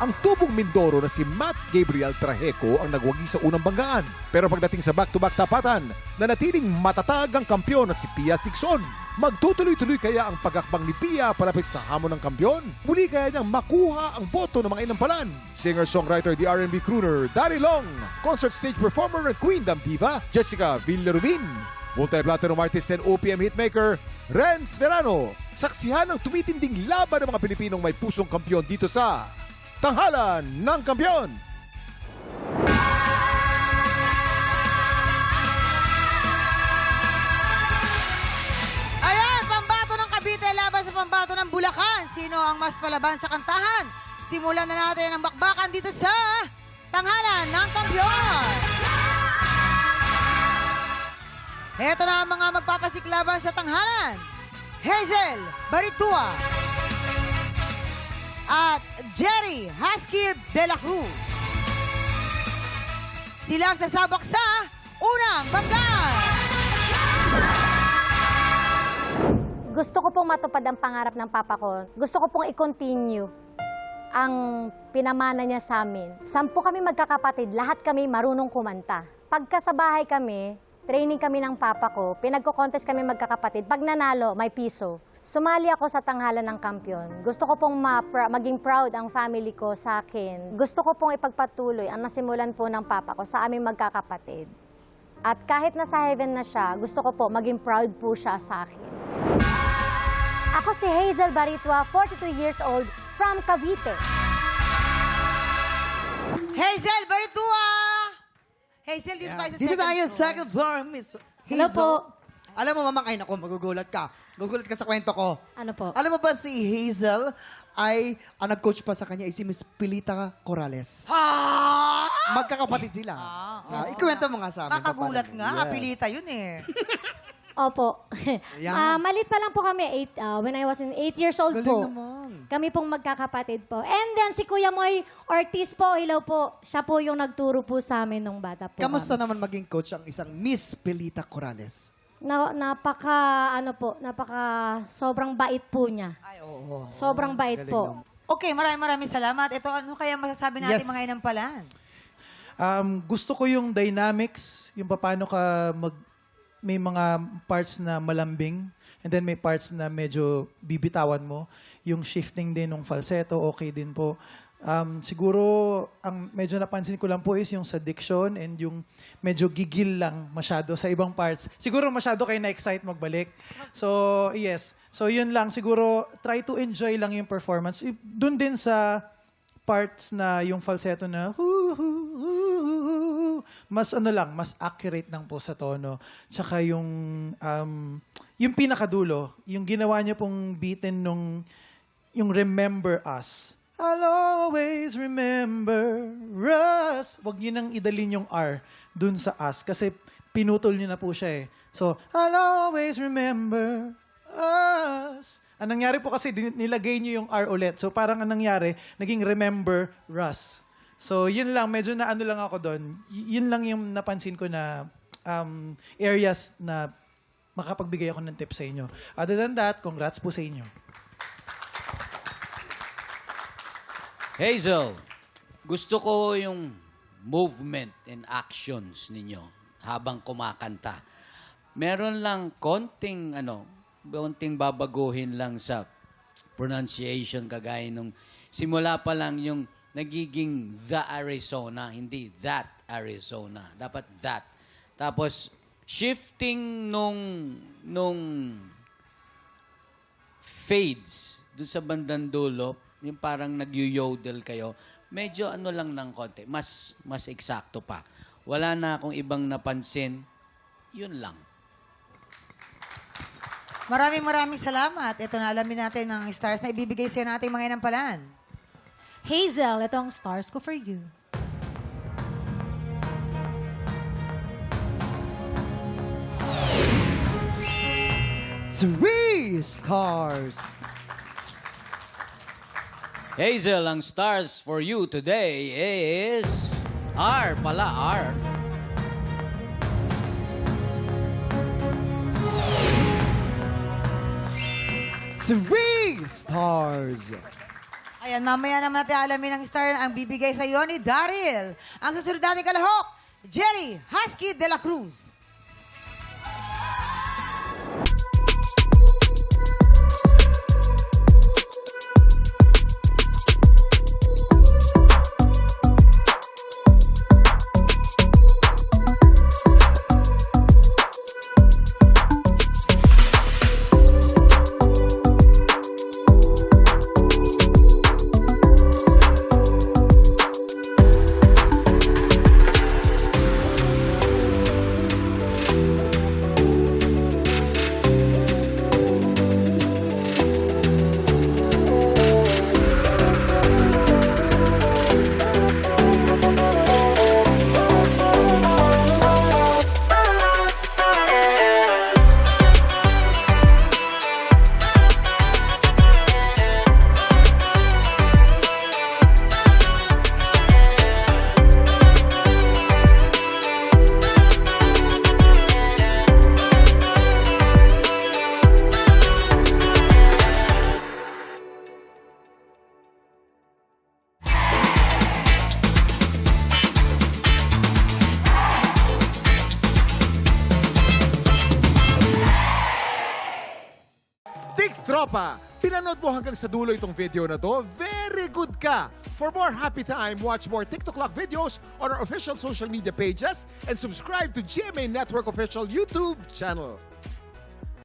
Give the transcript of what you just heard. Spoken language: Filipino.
Ang tubong Mindoro na si Matt Gabriel Trajeco ang nagwagi sa unang banggaan. Pero pagdating sa back-to-back tapatan, nanatiling matatag ang kampyon na si Pia Sixon. Magtutuloy-tuloy kaya ang pagakbang ni Pia palapit sa hamon ng kampyon? Muli kaya niyang makuha ang boto ng mga inampalan? Singer-songwriter, the R&B crooner Daddy Long, concert stage performer and Queendom diva Jessica Villarubin, multi-platinum artist and OPM hitmaker Renz Verano. Saksihan ang tumitinding laban ng mga Pilipinong may pusong kampyon dito sa Tanghalan ng Kampyon. Ayan, pambato ng Cavite laban sa pambato ng Bulacan. Sino ang mas palaban sa kantahan? Simulan na natin ang bakbakan dito sa Tanghalan ng Kampyon. Heto na ang mga magpapasiklaban sa tanghalan. Hazel Baritua at Jerry Haskib de la Cruz. Sila ang sasabak sa unang banggaan. Gusto ko pong matupad ang pangarap ng papa ko. Gusto ko pong i-continue ang pinamana niya sa amin. 10 kami magkakapatid, lahat kami marunong kumanta. Pagka sa bahay kami, training kami ng papa ko, pinagko-contest kami magkakapatid. Pag nanalo, may piso. Sumali ako sa Tanghalan ng Kampyon. Gusto ko pong maging proud ang family ko sa akin. Gusto ko pong ipagpatuloy ang nasimulan po ng papa ko sa aming magkakapatid. At kahit nasa heaven na siya, gusto ko po maging proud po siya sa akin. Ako si Hazel Baritua, 42 years old, from Cavite. Hazel Baritua! Hazel, dito tayo sa Dito tayo, floor. second floor, Miss Hello Hazel. po. Alam mo, mamang, ay naku, magugulat ka. Magugulat ka sa kwento ko. Ano po? Alam mo ba si Hazel ay, ang nag-coach pa sa kanya ay si Miss Pilita Corrales. Ah! Magkakapatid sila. Ikwento mo nga sa amin. Kakagulat paano. nga, Yeah. kapilita yun eh. Opo. Yan. Malit pa lang po kami, when I was 8 years old Galing po. naman. Kami pong magkakapatid po. And then si Kuya Moy Ortiz po, hello po. Siya po yung nagturo po sa amin nung bata po. Kamusta kami. naman maging coach ang isang Miss Pilita Corales? Napaka sobrang bait po niya. Ay, oo. Sobrang bait Galing po. naman. Okay, maraming salamat. Ito, ano kaya masasabi natin Yes. mga inampalan? Gusto ko yung dynamics, yung paano ka may mga parts na malambing and then may parts na medyo bibitawan mo. Yung shifting din ng falsetto, okay din po. Siguro, ang medyo napansin ko lang po is yung sa diction and yung medyo gigil lang masyado sa ibang parts. Siguro masyado kayo na-excite magbalik. So, yes. So, yun lang. Siguro, try to enjoy lang yung performance. Doon din sa parts na yung falsetto na mas mas accurate lang po sa tono. Tsaka yung pinakadulo, yung ginawa niya pong beaten yung Remember Us. I'll always remember us. Huwag niyo nang idalin yung R dun sa us kasi pinutol niyo na po siya eh. So, I'll always remember us. Ang nangyari po kasi nilagay niyo yung R ulit. So parang ang nangyari, naging Remember Russ. So yun lang, medyo na ano lang ako doon. Yun lang yung napansin ko na areas na makapagbigay ako ng tips sa inyo. Other than that, congrats po sa inyo. Hazel, gusto ko yung movement and actions ninyo habang kumakanta. Meron lang konting babaguhin lang sa pronunciation kagaya nung simula pa lang yung nagiging the Arizona, hindi that Arizona. Dapat that. Tapos, shifting nung fades dun sa bandang dulo, yung parang nag-yodel kayo, medyo lang ng konti. Mas eksakto pa. Wala na akong ibang napansin. Yun lang. Maraming salamat. Ito na alamin natin ang stars na ibibigay sa nating mga inampalan. Hazel, ito ang stars ko for you. Three stars. Hazel, ang stars for you today is R pala, R. Three stars. Ayan, mamaya naman natin alamin ang star ang bibigay sa iyo ni Daryl. Ang susunod natin kalahok, Jerry Husky de la Cruz. Tik Tropa! Pinanood mo hanggang sa dulo itong video na to? Very good ka! For more happy time, watch more TikTok Clock videos on our official social media pages and subscribe to GMA Network official YouTube channel.